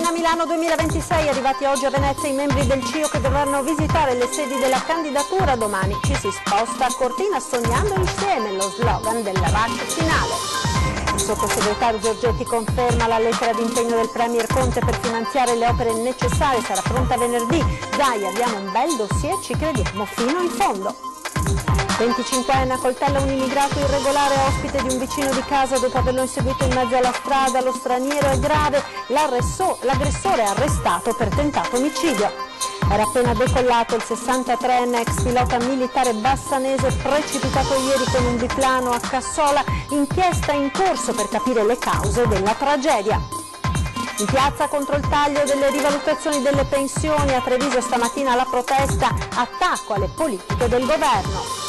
Cortina Milano 2026, arrivati oggi a Venezia i membri del CIO che dovranno visitare le sedi della candidatura. Domani ci si sposta a Cortina sognando insieme, lo slogan della rush finale. Il sottosegretario Giorgetti conferma la lettera di impegno del Premier Conte per finanziare le opere necessarie, sarà pronta venerdì. Dai, abbiamo un bel dossier, ci crediamo fino in fondo. 25enne accoltella un immigrato irregolare ospite di un vicino di casa dopo averlo inseguito in mezzo alla strada. Lo straniero è grave, l'aggressore è arrestato per tentato omicidio. Era appena decollato il 63enne ex pilota militare bassanese precipitato ieri con un biplano a Cassola. Inchiesta in corso per capire le cause della tragedia. In piazza contro il taglio delle rivalutazioni delle pensioni, a Treviso stamattina la protesta, attacco alle politiche del governo.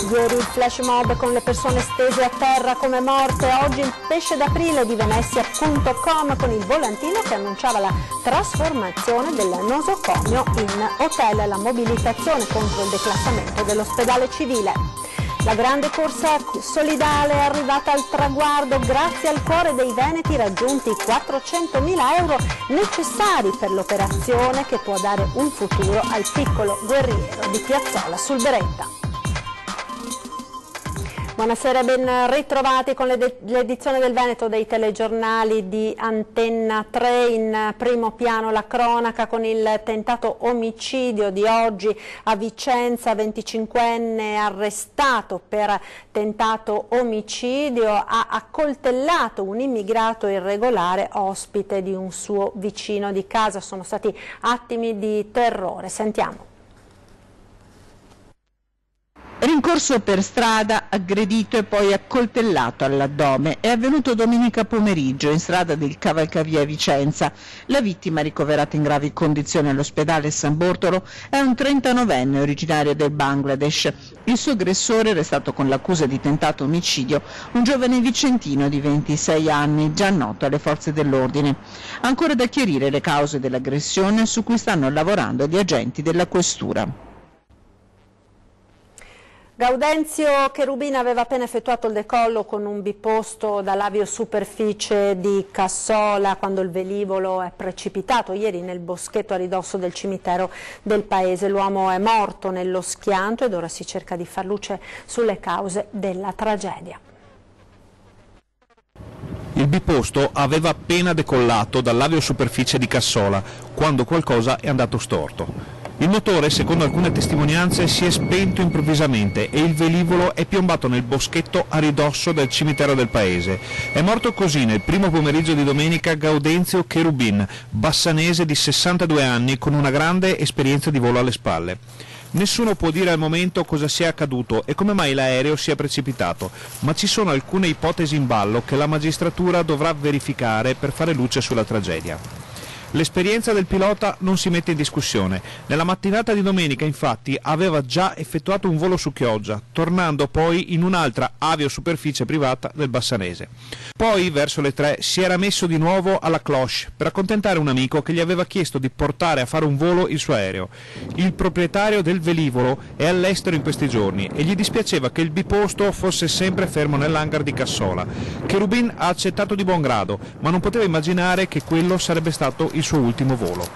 Ieri il flash mob con le persone stese a terra come morte, oggi il pesce d'aprile di Venezia.com con il volantino che annunciava la trasformazione del nosocomio in hotel, la mobilitazione contro il declassamento dell'ospedale civile. La grande corsa solidale è arrivata al traguardo grazie al cuore dei veneti raggiunti i 400.000 euro necessari per l'operazione che può dare un futuro al piccolo guerriero di Piazzola sul Beretta. Buonasera e ben ritrovati con l'edizione del Veneto dei telegiornali di Antenna 3. In primo piano la cronaca con il tentato omicidio di oggi a Vicenza, 25enne arrestato per tentato omicidio, ha accoltellato un immigrato irregolare ospite di un suo vicino di casa. Sono stati attimi di terrore. Sentiamo. Rincorso per strada, aggredito e poi accoltellato all'addome. È avvenuto domenica pomeriggio in strada del Cavalcavia Vicenza. La vittima, ricoverata in gravi condizioni all'ospedale San Bortolo, è un 39enne originario del Bangladesh. Il suo aggressore, arrestato con l'accusa di tentato omicidio, un giovane vicentino di 26 anni, già noto alle forze dell'ordine. Ancora da chiarire le cause dell'aggressione su cui stanno lavorando gli agenti della questura. Gaudenzio Cherubin aveva appena effettuato il decollo con un biposto dall'aviosuperficie di Cassola quando il velivolo è precipitato ieri nel boschetto a ridosso del cimitero del paese. L'uomo è morto nello schianto ed ora si cerca di far luce sulle cause della tragedia. Il biposto aveva appena decollato dall'aviosuperficie di Cassola quando qualcosa è andato storto. Il motore, secondo alcune testimonianze, si è spento improvvisamente e il velivolo è piombato nel boschetto a ridosso del cimitero del paese. È morto così nel primo pomeriggio di domenica Gaudenzio Cherubin, bassanese di 62 anni con una grande esperienza di volo alle spalle. Nessuno può dire al momento cosa sia accaduto e come mai l'aereo sia precipitato, ma ci sono alcune ipotesi in ballo che la magistratura dovrà verificare per fare luce sulla tragedia. L'esperienza del pilota non si mette in discussione. Nella mattinata di domenica, infatti, aveva già effettuato un volo su Chioggia, tornando poi in un'altra aviosuperficie privata del Bassanese. Poi, verso le 3, si era messo di nuovo alla cloche per accontentare un amico che gli aveva chiesto di portare a fare un volo il suo aereo. Il proprietario del velivolo è all'estero in questi giorni e gli dispiaceva che il biposto fosse sempre fermo nell'hangar di Cassola. Cherubin ha accettato di buon grado, ma non poteva immaginare che quello sarebbe stato il suo ultimo volo.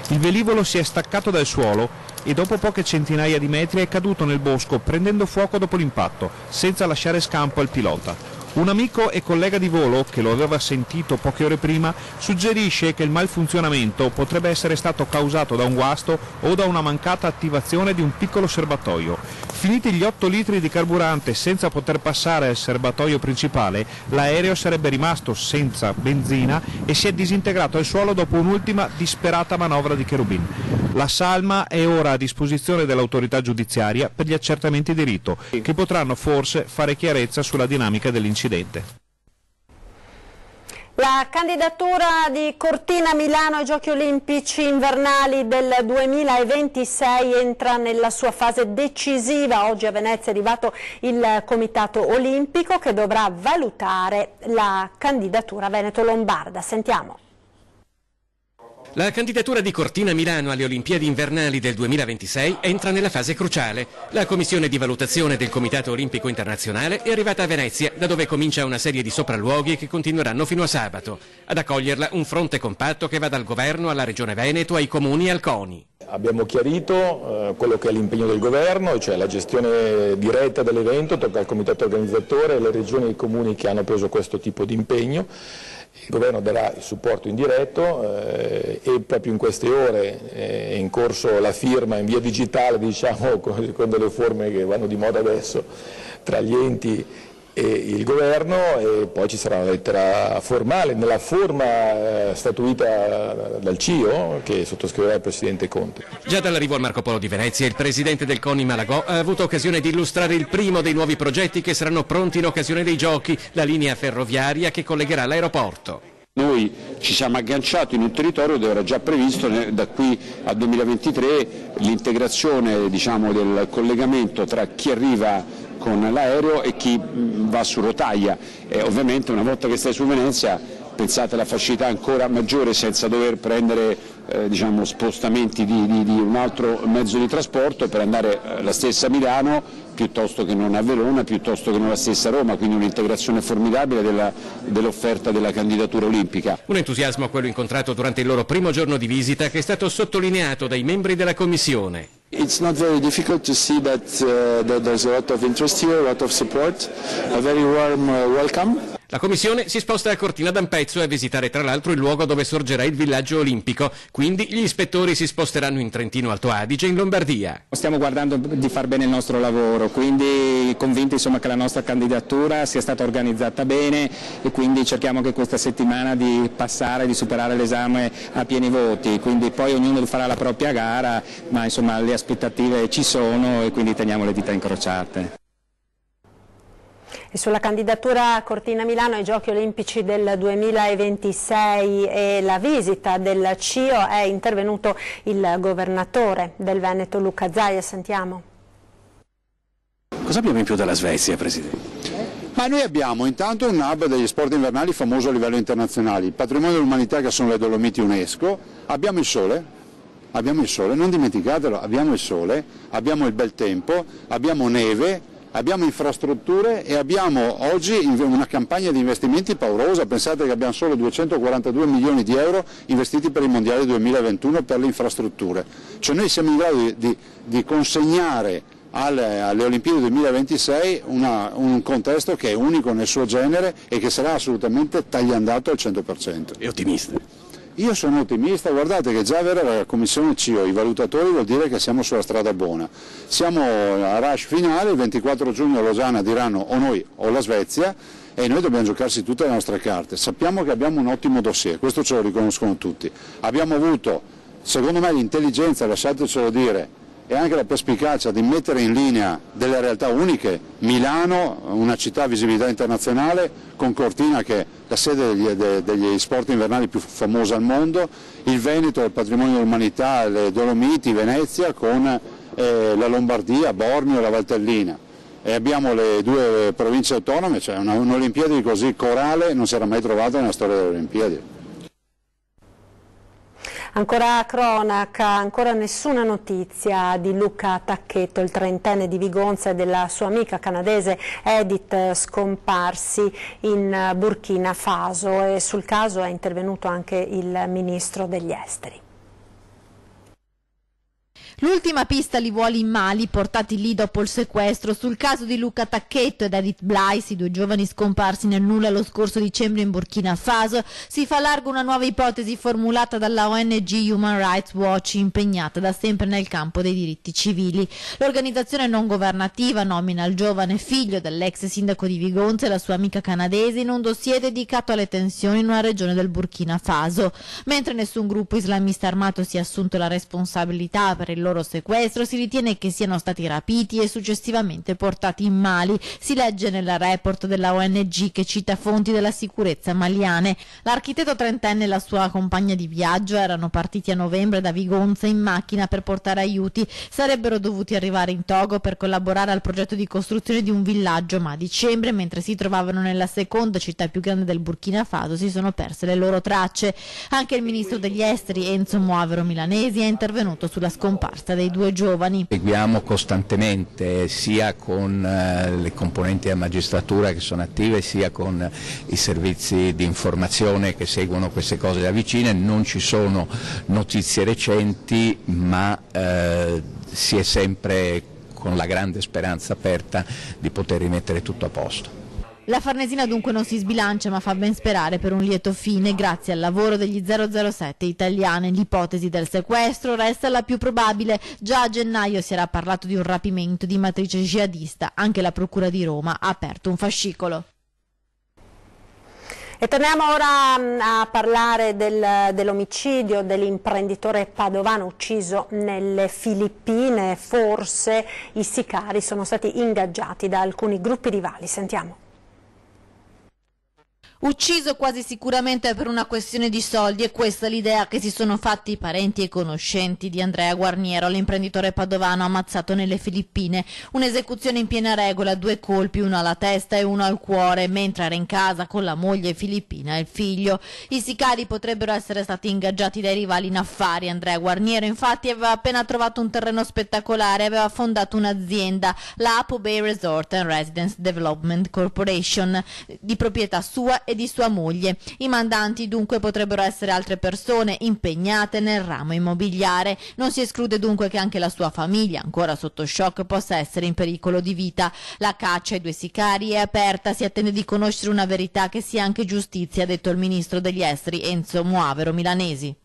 Il velivolo si è staccato dal suolo e dopo poche centinaia di metri è caduto nel bosco prendendo fuoco dopo l'impatto, senza lasciare scampo al pilota. Un amico e collega di volo, che lo aveva sentito poche ore prima, suggerisce che il malfunzionamento potrebbe essere stato causato da un guasto o da una mancata attivazione di un piccolo serbatoio. Finiti gli 8 litri di carburante senza poter passare al serbatoio principale, l'aereo sarebbe rimasto senza benzina e si è disintegrato al suolo dopo un'ultima disperata manovra di Cherubin. La salma è ora a disposizione dell'autorità giudiziaria per gli accertamenti di rito, che potranno forse fare chiarezza sulla dinamica dell'incidente. La candidatura di Cortina Milano ai Giochi Olimpici invernali del 2026 entra nella sua fase decisiva. Oggi a Venezia è arrivato il Comitato Olimpico che dovrà valutare la candidatura veneto-lombarda. Sentiamo. La candidatura di Cortina Milano alle Olimpiadi invernali del 2026 entra nella fase cruciale. La commissione di valutazione del Comitato Olimpico Internazionale è arrivata a Venezia, da dove comincia una serie di sopralluoghi che continueranno fino a sabato. Ad accoglierla un fronte compatto che va dal governo alla Regione Veneto, ai comuni e al CONI. Abbiamo chiarito quello che è l'impegno del governo, cioè la gestione diretta dell'evento, tocca al comitato organizzatore e alle regioni e ai comuni che hanno preso questo tipo di impegno. Il governo darà il supporto indiretto e proprio in queste ore è in corso la firma in via digitale, diciamo, con delle forme che vanno di moda adesso, tra gli enti e il governo, e poi ci sarà una lettera formale nella forma statuita dal CIO che sottoscriverà il Presidente Conte. Già dall'arrivo al Marco Polo di Venezia il Presidente del CONI Malagò ha avuto occasione di illustrare il primo dei nuovi progetti che saranno pronti in occasione dei giochi, la linea ferroviaria che collegherà l'aeroporto. Noi ci siamo agganciati in un territorio dove era già previsto da qui al 2023 l'integrazione, diciamo, del collegamento tra chi arriva con l'aereo e chi va su rotaia. Ovviamente una volta che stai su Venezia pensate alla facilità ancora maggiore senza dover prendere diciamo, spostamenti di un altro mezzo di trasporto per andare la stessa a Milano piuttosto che non a Verona, piuttosto che non la stessa Roma, quindi un'integrazione formidabile dell'offerta della candidatura olimpica. Un entusiasmo quello incontrato durante il loro primo giorno di visita che è stato sottolineato dai membri della Commissione. It's not very difficult to see that there's a lot of interest here, a lot of support, a very warm welcome. La Commissione si sposta a Cortina d'Ampezzo e a visitare tra l'altro il luogo dove sorgerà il villaggio olimpico, quindi gli ispettori si sposteranno in Trentino Alto Adige e in Lombardia. Stiamo guardando di far bene il nostro lavoro, quindi convinti insomma, che la nostra candidatura sia stata organizzata bene e quindi cerchiamo che questa settimana di passare, di superare l'esame a pieni voti, quindi poi ognuno farà la propria gara, ma insomma le aspettative ci sono e quindi teniamo le dita incrociate. E sulla candidatura Cortina Milano ai Giochi Olimpici del 2026 e la visita del CIO è intervenuto il governatore del Veneto Luca Zaia. Sentiamo. Cosa abbiamo in più dalla Svezia, Presidente? Ma noi abbiamo intanto un hub degli sport invernali famoso a livello internazionale, il patrimonio dell'umanità che sono le Dolomiti UNESCO, abbiamo il sole, non dimenticatelo, abbiamo il sole, abbiamo il bel tempo, abbiamo neve, abbiamo infrastrutture e abbiamo oggi una campagna di investimenti paurosa. Pensate che abbiamo solo 242 milioni di euro investiti per il Mondiale 2021 per le infrastrutture. Cioè noi siamo in grado di consegnare alle Olimpiadi 2026 un contesto che è unico nel suo genere e che sarà assolutamente tagliandato al 100%. È ottimista? Io sono ottimista, guardate che già avere la commissione CIO, i valutatori, vuol dire che siamo sulla strada buona. Siamo a rush finale, il 24 giugno a Losanna diranno o noi o la Svezia e noi dobbiamo giocarsi tutte le nostre carte. Sappiamo che abbiamo un ottimo dossier, questo ce lo riconoscono tutti. Abbiamo avuto, secondo me, l'intelligenza, lasciatecelo dire, e anche la perspicacia di mettere in linea delle realtà uniche, Milano, una città a visibilità internazionale, con Cortina che è la sede degli sport invernali più famosa al mondo, il Veneto, il patrimonio dell'umanità, le Dolomiti, Venezia, con la Lombardia, Bormio, la Valtellina. E abbiamo le due province autonome, cioè un'Olimpiadi così corale non si era mai trovata nella storia delle Olimpiadi. Ancora cronaca, ancora nessuna notizia di Luca Tacchetto, il trentenne di Vigonza, e della sua amica canadese Edith, scomparsi in Burkina Faso, e sul caso è intervenuto anche il ministro degli esteri. L'ultima pista li vuole in Mali, portati lì dopo il sequestro. Sul caso di Luca Tacchetto ed Edith Blaise, i due giovani scomparsi nel nulla lo scorso dicembre in Burkina Faso, si fa largo una nuova ipotesi formulata dalla ONG Human Rights Watch, impegnata da sempre nel campo dei diritti civili. L'organizzazione non governativa nomina il giovane figlio dell'ex sindaco di Vigonza e la sua amica canadese in un dossier dedicato alle tensioni in una regione del Burkina Faso. Mentre nessun gruppo islamista armato si è assunto la responsabilità per il loro sequestro si ritiene che siano stati rapiti e successivamente portati in Mali. Si legge nella report della ONG che cita fonti della sicurezza maliane. L'architetto trentenne e la sua compagna di viaggio erano partiti a novembre da Vigonza in macchina per portare aiuti. Sarebbero dovuti arrivare in Togo per collaborare al progetto di costruzione di un villaggio, ma a dicembre, mentre si trovavano nella seconda città più grande del Burkina Faso, si sono perse le loro tracce. Anche il ministro degli esteri Enzo Moavero Milanesi è intervenuto sulla scomparsa dei due giovani. Seguiamo costantemente sia con le componenti della magistratura che sono attive, sia con i servizi di informazione che seguono queste cose da vicino. Non ci sono notizie recenti, ma si è sempre con la grande speranza aperta di poter rimettere tutto a posto. La Farnesina dunque non si sbilancia, ma fa ben sperare per un lieto fine grazie al lavoro degli 007 italiani. L'ipotesi del sequestro resta la più probabile. Già a gennaio si era parlato di un rapimento di matrice jihadista. Anche la Procura di Roma ha aperto un fascicolo. E torniamo ora a parlare dell'omicidio dell'imprenditore padovano ucciso nelle Filippine. Forse i sicari sono stati ingaggiati da alcuni gruppi rivali. Sentiamo. Ucciso quasi sicuramente per una questione di soldi, è questa l'idea che si sono fatti i parenti e conoscenti di Andrea Guarniero, l'imprenditore padovano ammazzato nelle Filippine. Un'esecuzione in piena regola, 2 colpi, uno alla testa e uno al cuore, mentre era in casa con la moglie filippina e il figlio. I sicari potrebbero essere stati ingaggiati dai rivali in affari. Andrea Guarniero infatti aveva appena trovato un terreno spettacolare, aveva fondato un'azienda, la Apo Bay Resort and Residence Development Corporation, di proprietà sua e di sua moglie. I mandanti dunque potrebbero essere altre persone impegnate nel ramo immobiliare. Non si esclude dunque che anche la sua famiglia, ancora sotto shock, possa essere in pericolo di vita. La caccia ai 2 sicari è aperta, si attende di conoscere una verità che sia anche giustizia, ha detto il ministro degli esteri Enzo Moavero Milanesi.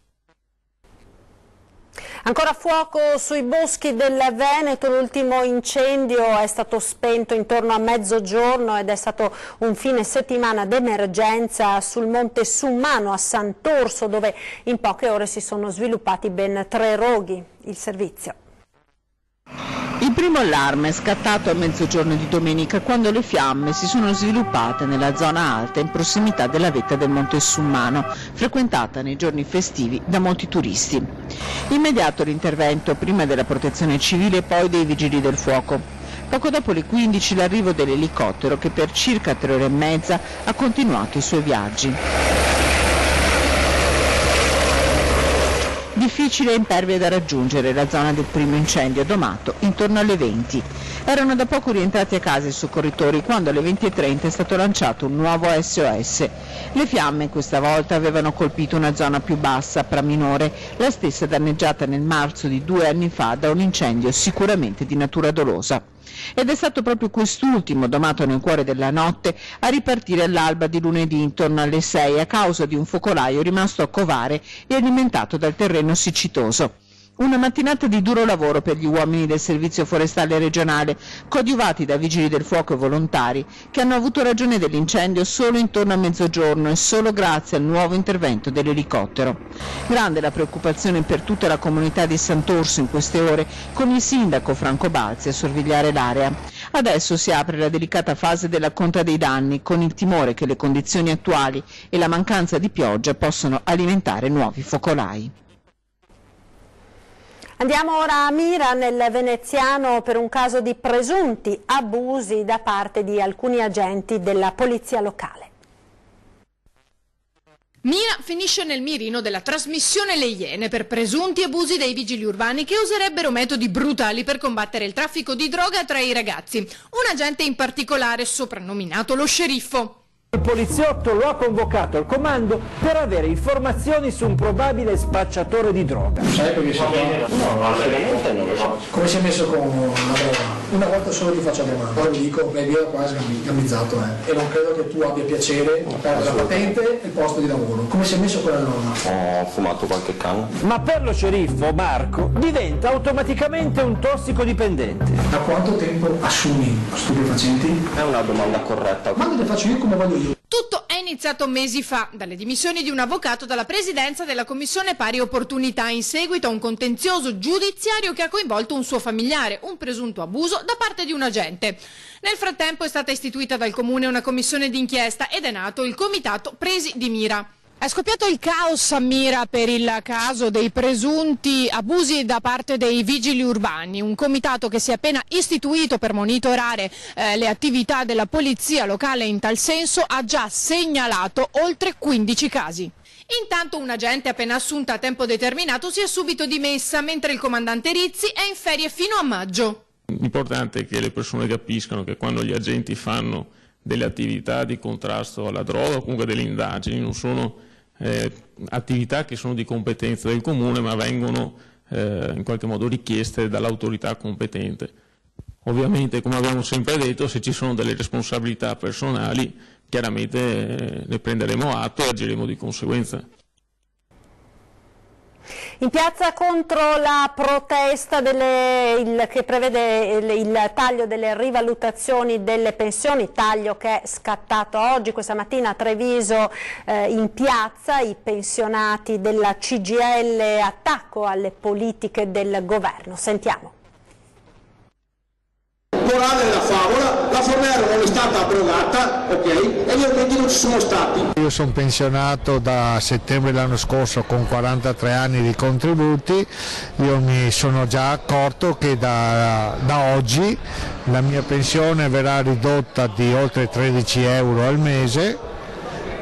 Ancora fuoco sui boschi del Veneto, l'ultimo incendio è stato spento intorno a mezzogiorno ed è stato un fine settimana d'emergenza sul Monte Summano a Sant'Orso, dove in poche ore si sono sviluppati ben 3 roghi. Il servizio. Il primo allarme è scattato a mezzogiorno di domenica, quando le fiamme si sono sviluppate nella zona alta in prossimità della vetta del Monte Summano, frequentata nei giorni festivi da molti turisti. Immediato l'intervento prima della protezione civile e poi dei vigili del fuoco. Poco dopo le 15 l'arrivo dell'elicottero che per circa 3 ore e mezza ha continuato i suoi viaggi. Difficile e impervia da raggiungere la zona del primo incendio, domato intorno alle 20. Erano da poco rientrati a casa i soccorritori quando alle 20:30 è stato lanciato un nuovo SOS. Le fiamme questa volta avevano colpito una zona più bassa, Praminore, la stessa danneggiata nel marzo di 2 anni fa da un incendio sicuramente di natura dolosa. Ed è stato proprio quest'ultimo, domato nel cuore della notte, a ripartire all'alba di lunedì intorno alle 6 a causa di un focolaio rimasto a covare e alimentato dal terreno siccitoso. Una mattinata di duro lavoro per gli uomini del Servizio Forestale Regionale, coadiuvati da vigili del fuoco e volontari, che hanno avuto ragione dell'incendio solo intorno a mezzogiorno e solo grazie al nuovo intervento dell'elicottero. Grande la preoccupazione per tutta la comunità di Sant'Orso in queste ore, con il sindaco Franco Balzi a sorvegliare l'area. Adesso si apre la delicata fase della conta dei danni, con il timore che le condizioni attuali e la mancanza di pioggia possano alimentare nuovi focolai. Andiamo ora a Mira, nel veneziano, per un caso di presunti abusi da parte di alcuni agenti della polizia locale. Mira finisce nel mirino della trasmissione Le Iene per presunti abusi dei vigili urbani che userebbero metodi brutali per combattere il traffico di droga tra i ragazzi. Un agente in particolare, soprannominato lo sceriffo. Il poliziotto lo ha convocato al comando per avere informazioni su un probabile spacciatore di droga. Sai perché si chiama? No, assolutamente non lo so. Come si è messo con la droga? Una volta solo ti faccio la domanda, poi vi dico, beh, via qua sgambizzato, e non credo che tu abbia piacere di perdere la patente e il posto di lavoro. Come si è messo con la norma? Ho fumato qualche canna. Ma per lo sceriffo Marco diventa automaticamente un tossicodipendente. Da quanto tempo assumi stupefacenti? È una domanda corretta. Quando le faccio io come voglio io? Tutto è iniziato mesi fa, dalle dimissioni di un avvocato dalla presidenza della Commissione Pari Opportunità in seguito a un contenzioso giudiziario che ha coinvolto un suo familiare, un presunto abuso da parte di un agente. Nel frattempo è stata istituita dal Comune una commissione d'inchiesta ed è nato il Comitato Presi di Mira. È scoppiato il caos a Mira per il caso dei presunti abusi da parte dei vigili urbani, un comitato che si è appena istituito per monitorare le attività della polizia locale in tal senso ha già segnalato oltre 15 casi. Intanto un agente appena assunta a tempo determinato si è subito dimessa, mentre il comandante Rizzi è in ferie fino a maggio. L'importante è che le persone capiscano che quando gli agenti fanno delle attività di contrasto alla droga o comunque delle indagini non sono attività che sono di competenza del Comune, ma vengono in qualche modo richieste dall'autorità competente. Ovviamente, come abbiamo sempre detto, se ci sono delle responsabilità personali, chiaramente ne prenderemo atto e agiremo di conseguenza. In piazza contro la protesta che prevede il taglio delle rivalutazioni delle pensioni, taglio che è scattato oggi, questa mattina a Treviso in piazza, i pensionati della CGIL, attacco alle politiche del governo. Sentiamo. Morale della favola, la Fornero non è stata abrogata, ok, e gli aumenti non ci sono stati. Io sono pensionato da settembre dell'anno scorso con 43 anni di contributi, io mi sono già accorto che da oggi la mia pensione verrà ridotta di oltre 13 euro al mese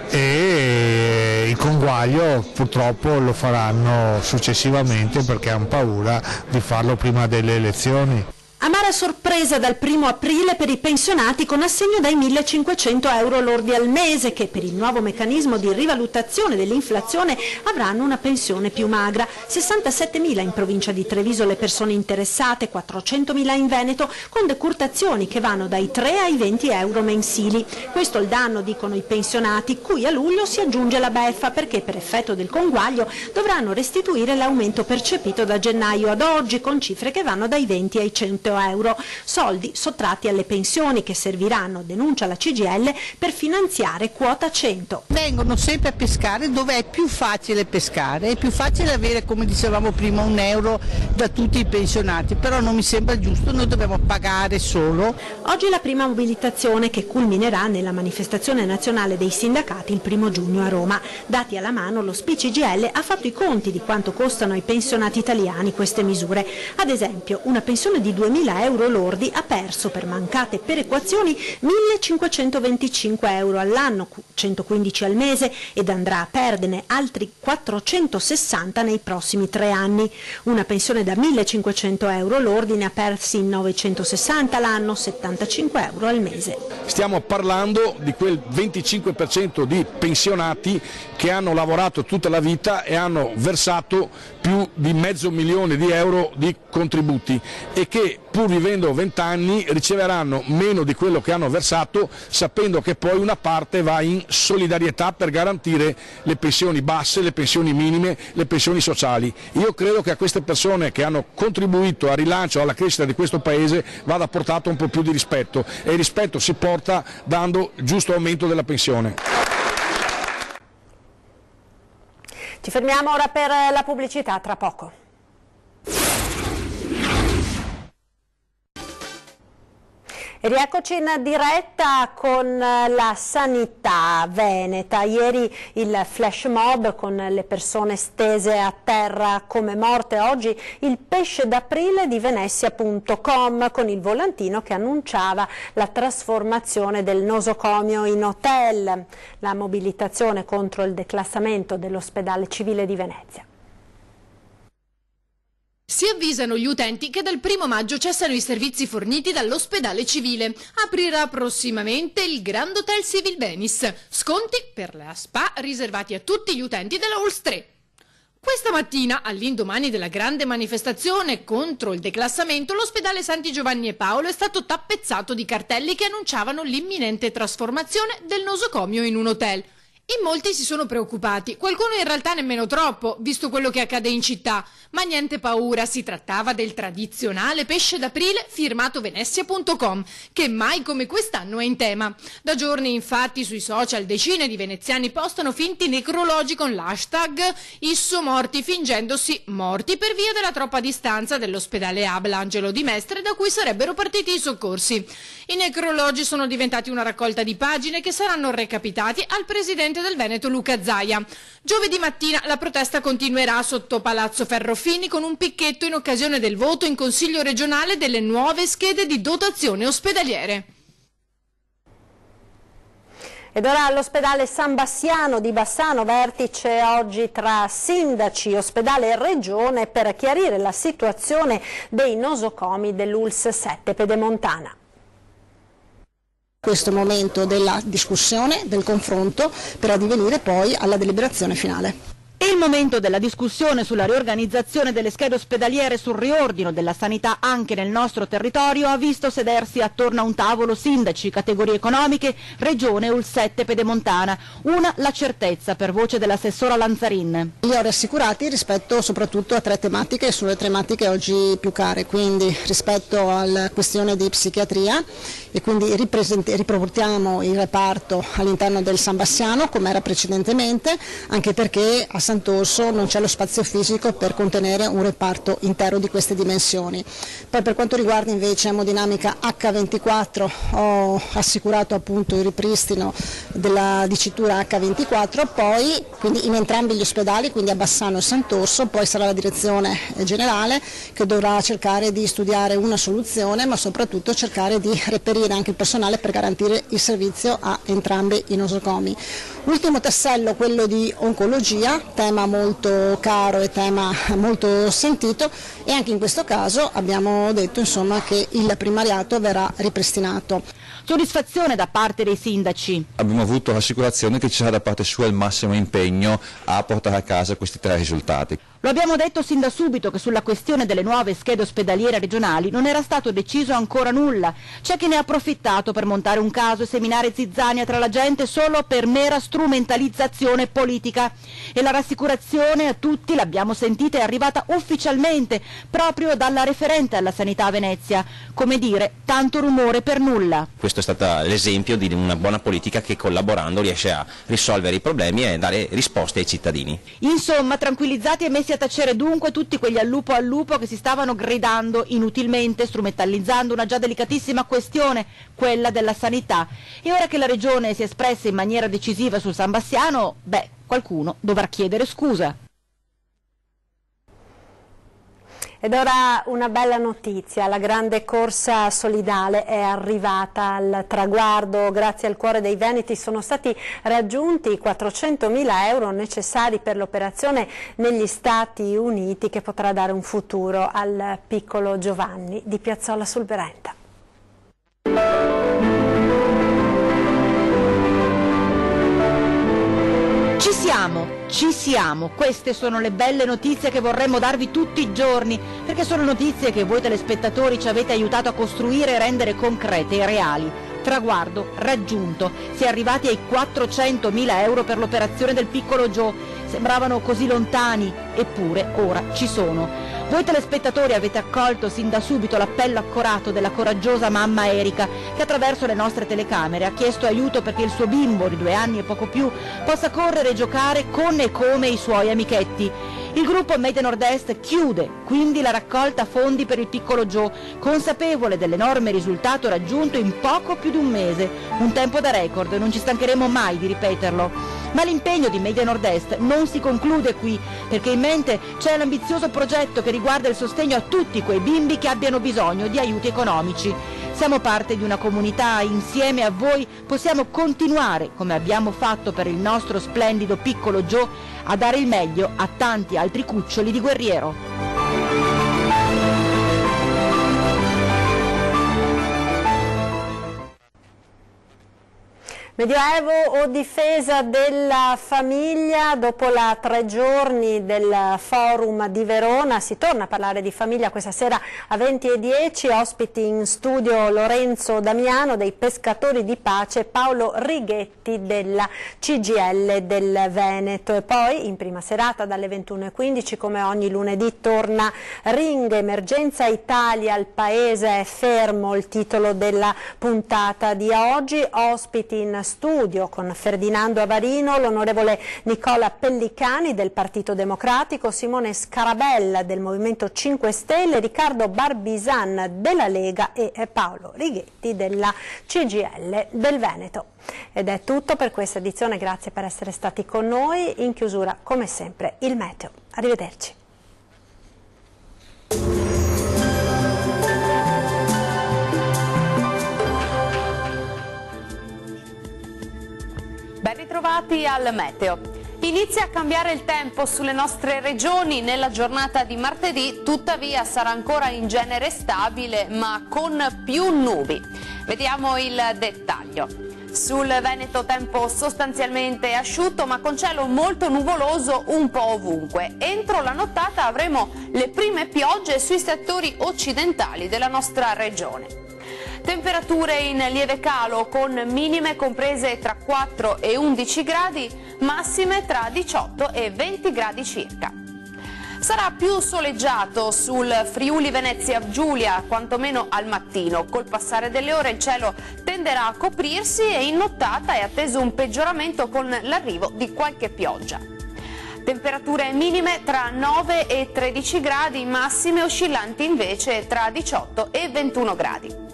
e il conguaglio purtroppo lo faranno successivamente perché hanno paura di farlo prima delle elezioni. Amara sorpresa dal 1° aprile per i pensionati con assegno dai 1.500 euro lordi al mese che per il nuovo meccanismo di rivalutazione dell'inflazione avranno una pensione più magra. 67.000 in provincia di Treviso le persone interessate, 400.000 in Veneto con decurtazioni che vanno dai 3 ai 20 euro mensili. Questo il danno, dicono i pensionati, cui a luglio si aggiunge la beffa perché per effetto del conguaglio dovranno restituire l'aumento percepito da gennaio ad oggi con cifre che vanno dai 20 ai 100 euro, soldi sottratti alle pensioni che serviranno, denuncia la CGIL, per finanziare quota 100. Vengono sempre a pescare dove è più facile pescare, è più facile avere, come dicevamo prima, 1 euro da tutti i pensionati, però non mi sembra giusto, noi dobbiamo pagare solo. Oggi la prima mobilitazione che culminerà nella manifestazione nazionale dei sindacati il 1° giugno a Roma. Dati alla mano, lo SPI-CGIL ha fatto i conti di quanto costano ai pensionati italiani queste misure. Ad esempio, una pensione di 2.000 euro lordi ha perso per mancate perequazioni 1.525 euro all'anno, 115 al mese, ed andrà a perderne altri 460 nei prossimi 3 anni. Una pensione da 1.500 euro lordi ne ha persi 960 l'anno, 75 euro al mese. Stiamo parlando di quel 25% di pensionati che hanno lavorato tutta la vita e hanno versato più di $500.000 di euro di contributi e che pur vivendo 20 anni riceveranno meno di quello che hanno versato, sapendo che poi una parte va in solidarietà per garantire le pensioni basse, le pensioni minime, le pensioni sociali. Io credo che a queste persone che hanno contribuito al rilancio, alla crescita di questo Paese vada portato un po' più di rispetto e il rispetto si porta dando giusto aumento della pensione. Ci fermiamo ora per la pubblicità, tra poco. E rieccoci in diretta con la sanità veneta. Ieri il flash mob con le persone stese a terra come morte, oggi il pesce d'aprile di Venezia.com con il volantino che annunciava la trasformazione del nosocomio in hotel, la mobilitazione contro il declassamento dell'ospedale civile di Venezia. Si avvisano gli utenti che dal 1° maggio cessano i servizi forniti dall'ospedale civile. Aprirà prossimamente il Grand Hotel Civil Venice. Sconti per la spa riservati a tutti gli utenti della Halls 3. Questa mattina, all'indomani della grande manifestazione contro il declassamento, l'ospedale Santi Giovanni e Paolo è stato tappezzato di cartelli che annunciavano l'imminente trasformazione del nosocomio in un hotel. In molti si sono preoccupati, qualcuno in realtà nemmeno troppo, visto quello che accade in città, ma niente paura, si trattava del tradizionale pesce d'aprile firmato Venezia.com, che mai come quest'anno è in tema. Da giorni infatti sui social decine di veneziani postano finti necrologi con l'hashtag Isso morti, fingendosi morti per via della troppa distanza dell'ospedale Abla Angelo di Mestre da cui sarebbero partiti i soccorsi. I necrologi sono diventati una raccolta di pagine che saranno recapitati al presidente del Veneto Luca Zaia. Giovedì mattina la protesta continuerà sotto Palazzo Ferrofini con un picchetto in occasione del voto in Consiglio regionale delle nuove schede di dotazione ospedaliere. Ed ora all'ospedale San Bassiano di Bassano, vertice oggi tra sindaci, ospedale e regione per chiarire la situazione dei nosocomi dell'ULSS 7 Pedemontana. Questo momento della discussione, del confronto, per addivenire poi alla deliberazione finale. È il momento della discussione sulla riorganizzazione delle schede ospedaliere, sul riordino della sanità anche nel nostro territorio ha visto sedersi attorno a un tavolo sindaci, categorie economiche, regione ULSS 7 Pedemontana. Una, la certezza, per voce dell'assessora Lanzarin. Li ho rassicurati rispetto soprattutto a tre tematiche, sulle tematiche oggi più care, quindi rispetto alla questione di psichiatria, e quindi riproportiamo il reparto all'interno del San Bassiano come era precedentemente, anche perché a Sant'Orso non c'è lo spazio fisico per contenere un reparto intero di queste dimensioni. Poi per quanto riguarda invece emodinamica H24 ho assicurato appunto il ripristino della dicitura H24, poi quindi in entrambi gli ospedali, quindi a Bassano e Sant'Orso, poi sarà la direzione generale che dovrà cercare di studiare una soluzione, ma soprattutto cercare di reperire anche il personale per garantire il servizio a entrambi i nosocomi. Ultimo tassello, quello di oncologia, tema molto caro e tema molto sentito, e anche in questo caso abbiamo detto insomma che il primariato verrà ripristinato. Soddisfazione da parte dei sindaci. Abbiamo avuto l'assicurazione che ci sarà da parte sua il massimo impegno a portare a casa questi tre risultati. Lo abbiamo detto sin da subito che sulla questione delle nuove schede ospedaliere regionali non era stato deciso ancora nulla. C'è chi ne ha approfittato per montare un caso e seminare zizzania tra la gente solo per mera strumentalizzazione politica. E la rassicurazione a tutti, l'abbiamo sentita, è arrivata ufficialmente proprio dalla referente alla sanità a Venezia. Come dire, tanto rumore per nulla. Questo è stato l'esempio di una buona politica che collaborando riesce a risolvere i problemi e dare risposte ai cittadini. Insomma, tranquillizzati e messi a tacere dunque tutti quegli al lupo che si stavano gridando inutilmente, strumentalizzando una già delicatissima questione, quella della sanità. E ora che la Regione si è espressa in maniera decisiva sul San Bassiano, qualcuno dovrà chiedere scusa. Ed ora una bella notizia, la grande corsa solidale è arrivata al traguardo. Grazie al cuore dei Veneti sono stati raggiunti i 400.000 euro necessari per l'operazione negli Stati Uniti, che potrà dare un futuro al piccolo Giovanni di Piazzola sul Brenta. Ci siamo, queste sono le belle notizie che vorremmo darvi tutti i giorni, perché sono notizie che voi telespettatori ci avete aiutato a costruire e rendere concrete e reali. Traguardo raggiunto, si è arrivati ai 400.000 euro per l'operazione del piccolo Joe, sembravano così lontani, eppure ora ci sono. Voi telespettatori avete accolto sin da subito l'appello accorato della coraggiosa mamma Erika, che attraverso le nostre telecamere ha chiesto aiuto perché il suo bimbo di 2 anni e poco più possa correre e giocare con e come i suoi amichetti. Il gruppo Made in Nord-Est chiude quindi la raccolta fondi per il piccolo Joe, consapevole dell'enorme risultato raggiunto in poco più di un mese, un tempo da record e non ci stancheremo mai di ripeterlo. Ma l'impegno di Made in Nord-Est non si conclude qui, perché in mente c'è un ambizioso progetto che riguarda il sostegno a tutti quei bimbi che abbiano bisogno di aiuti economici. Siamo parte di una comunità, insieme a voi possiamo continuare, come abbiamo fatto per il nostro splendido piccolo Joe, a dare il meglio a tanti altri cuccioli di guerriero. Medioevo o difesa della famiglia? Dopo la 3 giorni del forum di Verona si torna a parlare di famiglia questa sera a 20:10, ospiti in studio Lorenzo Damiano dei Pescatori di Pace e Paolo Righetti della CGIL del Veneto. E poi in prima serata dalle 21:15 come ogni lunedì torna Ring, emergenza Italia, il paese è fermo, il titolo della puntata di oggi. Ospiti in studio con Ferdinando Avarino, l'onorevole Nicola Pellicani del Partito Democratico, Simone Scarabella del Movimento 5 Stelle, Riccardo Barbisan della Lega e Paolo Righetti della CGIL del Veneto. Ed è tutto per questa edizione, grazie per essere stati con noi. In chiusura, come sempre, il meteo. Arrivederci. Ben ritrovati al meteo. Inizia a cambiare il tempo sulle nostre regioni nella giornata di martedì, tuttavia sarà ancora in genere stabile ma con più nubi. Vediamo il dettaglio. Sul Veneto tempo sostanzialmente asciutto ma con cielo molto nuvoloso un po' ovunque. Entro la nottata avremo le prime piogge sui settori occidentali della nostra regione. Temperature in lieve calo con minime comprese tra 4 e 11 gradi, massime tra 18 e 20 gradi circa. Sarà più soleggiato sul Friuli Venezia Giulia, quantomeno al mattino. Col passare delle ore il cielo tenderà a coprirsi e in nottata è atteso un peggioramento con l'arrivo di qualche pioggia. Temperature minime tra 9 e 13 gradi, massime oscillanti invece tra 18 e 21 gradi.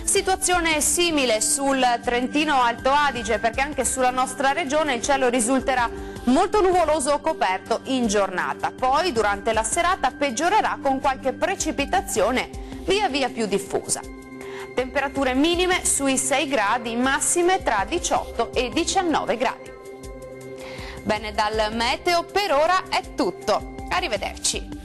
Situazione simile sul Trentino Alto Adige, perché anche sulla nostra regione il cielo risulterà molto nuvoloso o coperto in giornata. Poi durante la serata peggiorerà con qualche precipitazione via via più diffusa. Temperature minime sui 6 gradi, massime tra 18 e 19 gradi. Bene, dal meteo per ora è tutto. Arrivederci.